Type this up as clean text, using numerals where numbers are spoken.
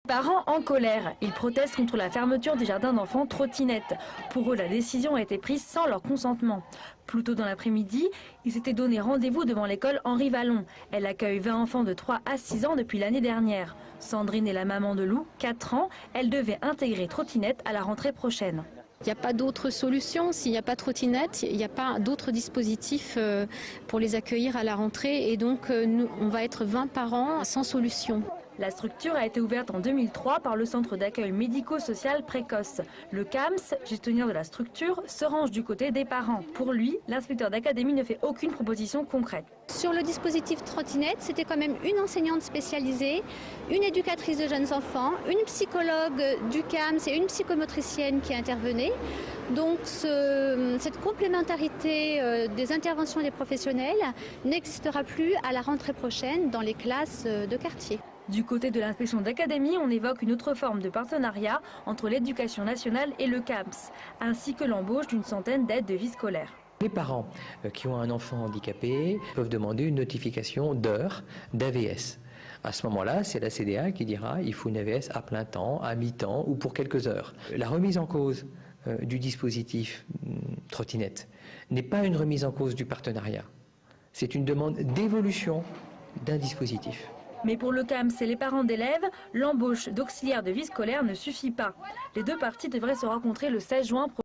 Parents en colère, ils protestent contre la fermeture des jardins d'enfants trottinettes. Pour eux, la décision a été prise sans leur consentement. Plus tôt dans l'après-midi, ils s'étaient donné rendez-vous devant l'école Henri Vallon. Elle accueille 20 enfants de 3 à 6 ans depuis l'année dernière. Sandrine est la maman de Lou, 4 ans. Elle devait intégrer trottinette à la rentrée prochaine. Il n'y a pas d'autre solution. S'il n'y a pas de trottinette, il n'y a pas d'autres dispositifs pour les accueillir à la rentrée. Et donc, nous, on va être 20 parents sans solution. La structure a été ouverte en 2003 par le Centre d'accueil médico-social précoce. Le CAMS, gestionnaire de la structure, se range du côté des parents. Pour lui, l'inspecteur d'académie ne fait aucune proposition concrète. Sur le dispositif trottinette, c'était quand même une enseignante spécialisée, une éducatrice de jeunes enfants, une psychologue du CAMS et une psychomotricienne qui intervenaient. Donc cette complémentarité des interventions des professionnels n'existera plus à la rentrée prochaine dans les classes de quartier. Du côté de l'inspection d'académie, on évoque une autre forme de partenariat entre l'éducation nationale et le CAMS, ainsi que l'embauche d'une centaine d'aides de vie scolaire. Les parents qui ont un enfant handicapé peuvent demander une notification d'heures d'AVS. À ce moment-là, c'est la CDA qui dira il faut une AVS à plein temps, à mi-temps ou pour quelques heures. La remise en cause du dispositif trottinette n'est pas une remise en cause du partenariat. C'est une demande d'évolution d'un dispositif. Mais pour le CAMS et les parents d'élèves, l'embauche d'auxiliaires de vie scolaire ne suffit pas. Les deux parties devraient se rencontrer le 16 juin prochain.